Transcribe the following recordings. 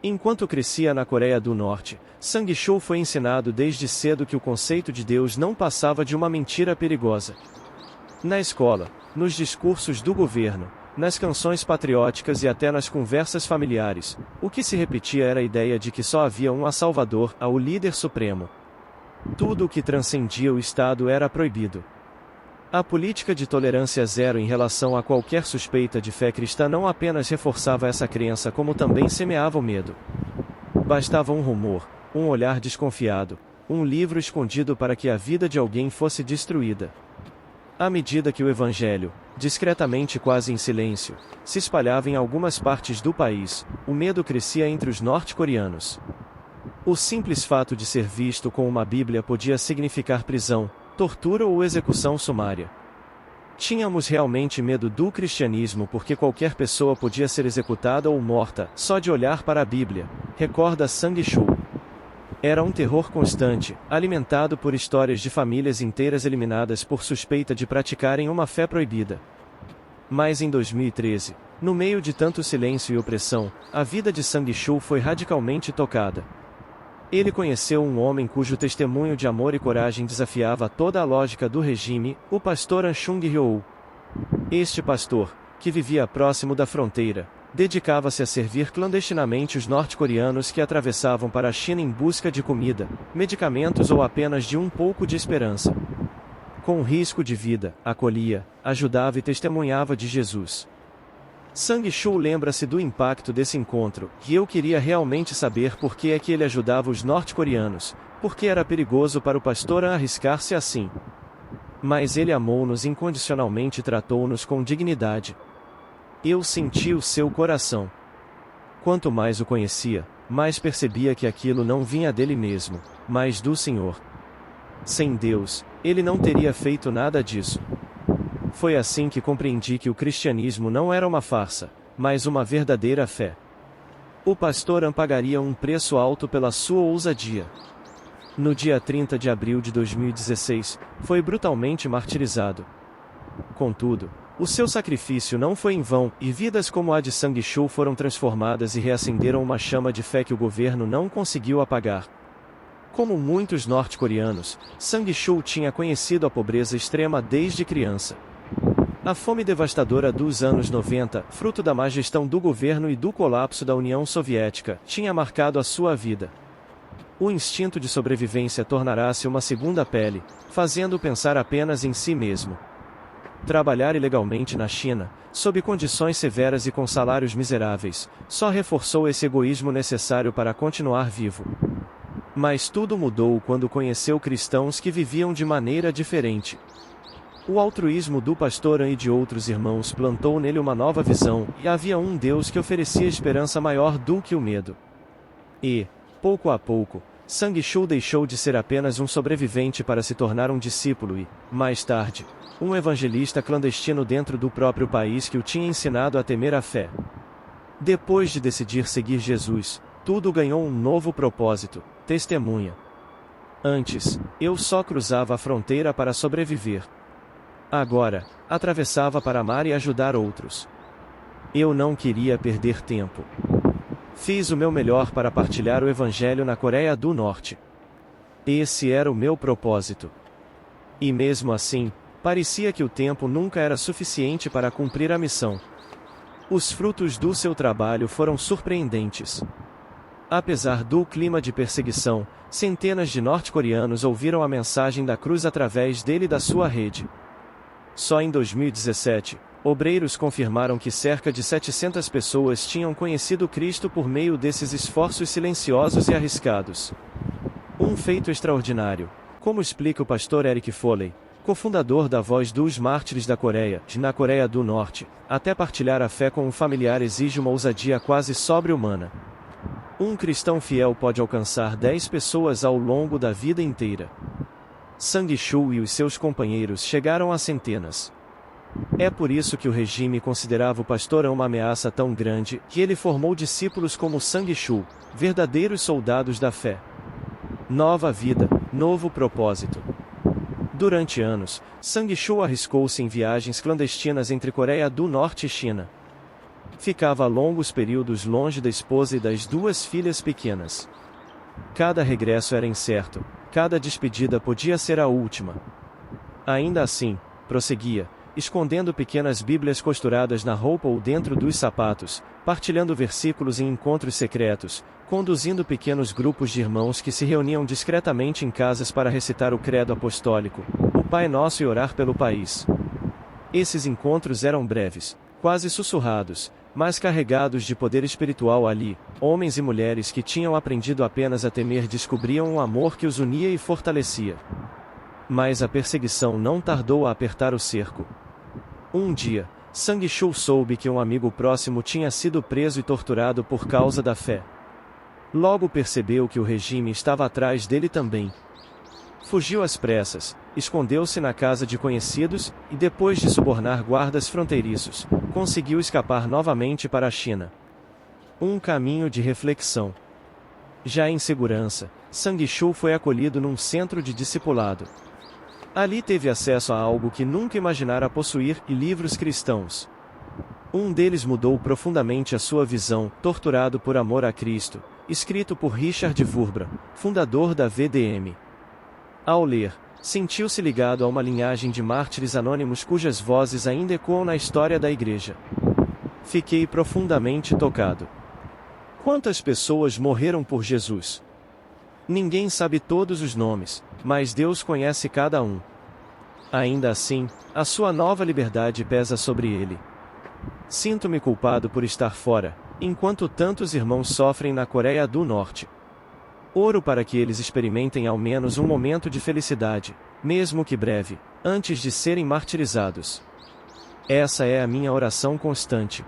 Enquanto crescia na Coreia do Norte, Sang-chul foi ensinado desde cedo que o conceito de Deus não passava de uma mentira perigosa. Na escola, nos discursos do governo, nas canções patrióticas e até nas conversas familiares, o que se repetia era a ideia de que só havia um Salvador, o líder supremo. Tudo o que transcendia o Estado era proibido. A política de tolerância zero em relação a qualquer suspeita de fé cristã não apenas reforçava essa crença como também semeava o medo. Bastava um rumor, um olhar desconfiado, um livro escondido para que a vida de alguém fosse destruída. À medida que o evangelho, discretamente quase em silêncio, se espalhava em algumas partes do país, o medo crescia entre os norte-coreanos. O simples fato de ser visto com uma Bíblia podia significar prisão, tortura ou execução sumária. Tínhamos realmente medo do cristianismo porque qualquer pessoa podia ser executada ou morta, só de olhar para a Bíblia, recorda Sang-chul. Era um terror constante, alimentado por histórias de famílias inteiras eliminadas por suspeita de praticarem uma fé proibida. Mas em 2013, no meio de tanto silêncio e opressão, a vida de Sang-chul foi radicalmente tocada. Ele conheceu um homem cujo testemunho de amor e coragem desafiava toda a lógica do regime, o pastor An Chung-hyou. Este pastor, que vivia próximo da fronteira, dedicava-se a servir clandestinamente os norte-coreanos que atravessavam para a China em busca de comida, medicamentos ou apenas de um pouco de esperança. Com risco de vida, acolhia, ajudava e testemunhava de Jesus. Sang-chul lembra-se do impacto desse encontro, e eu queria realmente saber por que é que ele ajudava os norte-coreanos, porque era perigoso para o pastor arriscar-se assim. Mas ele amou-nos incondicionalmente e tratou-nos com dignidade. Eu senti o seu coração. Quanto mais o conhecia, mais percebia que aquilo não vinha dele mesmo, mas do Senhor. Sem Deus, ele não teria feito nada disso. Foi assim que compreendi que o cristianismo não era uma farsa, mas uma verdadeira fé. O pastor An pagaria um preço alto pela sua ousadia. No dia 30 de abril de 2016, foi brutalmente martirizado. Contudo, o seu sacrifício não foi em vão, e vidas como a de Sang-chul foram transformadas e reacenderam uma chama de fé que o governo não conseguiu apagar. Como muitos norte-coreanos, Sang-chul tinha conhecido a pobreza extrema desde criança. A fome devastadora dos anos 90, fruto da má gestão do governo e do colapso da União Soviética, tinha marcado a sua vida. O instinto de sobrevivência tornará-se uma segunda pele, fazendo-o pensar apenas em si mesmo. Trabalhar ilegalmente na China, sob condições severas e com salários miseráveis, só reforçou esse egoísmo necessário para continuar vivo. Mas tudo mudou quando conheceu cristãos que viviam de maneira diferente. O altruísmo do pastor An e de outros irmãos plantou nele uma nova visão, e havia um Deus que oferecia esperança maior do que o medo. E, pouco a pouco, Sang-chul deixou de ser apenas um sobrevivente para se tornar um discípulo e, mais tarde, um evangelista clandestino dentro do próprio país que o tinha ensinado a temer a fé. Depois de decidir seguir Jesus, tudo ganhou um novo propósito: testemunha. Antes, eu só cruzava a fronteira para sobreviver. Agora, atravessava para amar e ajudar outros. Eu não queria perder tempo. Fiz o meu melhor para partilhar o Evangelho na Coreia do Norte. Esse era o meu propósito. E mesmo assim, parecia que o tempo nunca era suficiente para cumprir a missão. Os frutos do seu trabalho foram surpreendentes. Apesar do clima de perseguição, centenas de norte-coreanos ouviram a mensagem da cruz através dele e da sua rede. Só em 2017, obreiros confirmaram que cerca de 700 pessoas tinham conhecido Cristo por meio desses esforços silenciosos e arriscados. Um feito extraordinário, como explica o pastor Eric Foley, cofundador da Voz dos Mártires da Coreia, na Coreia do Norte. Até partilhar a fé com um familiar exige uma ousadia quase sobre-humana. Um cristão fiel pode alcançar 10 pessoas ao longo da vida inteira. Sang-chul e os seus companheiros chegaram a centenas. É por isso que o regime considerava o pastor uma ameaça tão grande, que ele formou discípulos como Sang-chul, verdadeiros soldados da fé. Nova vida, novo propósito. Durante anos, Sang-chul arriscou-se em viagens clandestinas entre Coreia do Norte e China. ficava longos períodos longe da esposa e das duas filhas pequenas. Cada regresso era incerto, cada despedida podia ser a última. Ainda assim, prosseguia, escondendo pequenas bíblias costuradas na roupa ou dentro dos sapatos, partilhando versículos em encontros secretos, conduzindo pequenos grupos de irmãos que se reuniam discretamente em casas para recitar o credo apostólico, o Pai Nosso e orar pelo país. Esses encontros eram breves, quase sussurrados, mas carregados de poder espiritual ali. Homens e mulheres que tinham aprendido apenas a temer descobriam um amor que os unia e fortalecia. Mas a perseguição não tardou a apertar o cerco. Um dia, Sang-Chul soube que um amigo próximo tinha sido preso e torturado por causa da fé. Logo percebeu que o regime estava atrás dele também. Fugiu às pressas, escondeu-se na casa de conhecidos, e depois de subornar guardas fronteiriços, conseguiu escapar novamente para a China. Um caminho de reflexão. Já em segurança, Sang-Chul foi acolhido num centro de discipulado. Ali teve acesso a algo que nunca imaginara possuir, e livros cristãos. Um deles mudou profundamente a sua visão, Torturado por Amor a Cristo, escrito por Richard Wurmbrand, fundador da VDM. Ao ler, sentiu-se ligado a uma linhagem de mártires anônimos cujas vozes ainda ecoam na história da Igreja. Fiquei profundamente tocado. Quantas pessoas morreram por Jesus? Ninguém sabe todos os nomes, mas Deus conhece cada um. Ainda assim, a sua nova liberdade pesa sobre ele. Sinto-me culpado por estar fora, enquanto tantos irmãos sofrem na Coreia do Norte. Oro para que eles experimentem ao menos um momento de felicidade, mesmo que breve, antes de serem martirizados. Essa é a minha oração constante.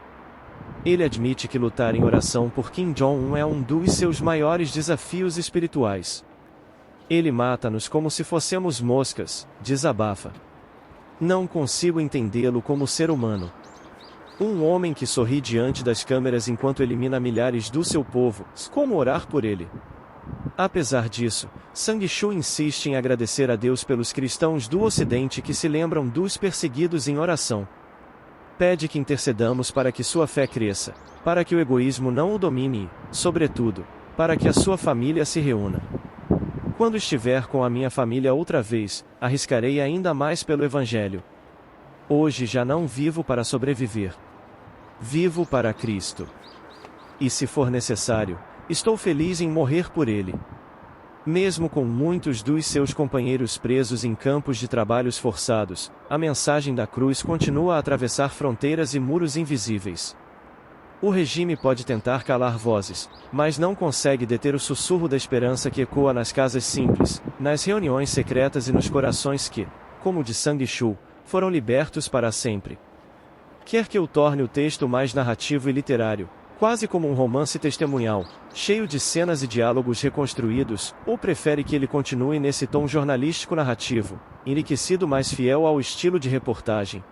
Ele admite que lutar em oração por Kim Jong-un é um dos seus maiores desafios espirituais. Ele mata-nos como se fossemos moscas, desabafa. Não consigo entendê-lo como ser humano. Um homem que sorri diante das câmeras enquanto elimina milhares do seu povo, como orar por ele? Apesar disso, Sang-Chul insiste em agradecer a Deus pelos cristãos do Ocidente que se lembram dos perseguidos em oração. Pede que intercedamos para que sua fé cresça, para que o egoísmo não o domine e, sobretudo, para que a sua família se reúna. Quando estiver com a minha família outra vez, arriscarei ainda mais pelo Evangelho. Hoje já não vivo para sobreviver. Vivo para Cristo. E se for necessário, estou feliz em morrer por Ele. Mesmo com muitos dos seus companheiros presos em campos de trabalhos forçados, a mensagem da cruz continua a atravessar fronteiras e muros invisíveis. O regime pode tentar calar vozes, mas não consegue deter o sussurro da esperança que ecoa nas casas simples, nas reuniões secretas e nos corações que, como o de Sang-Chul, foram libertos para sempre. Quer que eu torne o texto mais narrativo e literário, quase como um romance testemunhal, cheio de cenas e diálogos reconstruídos, ou prefere que ele continue nesse tom jornalístico narrativo, enriquecido mais fiel ao estilo de reportagem,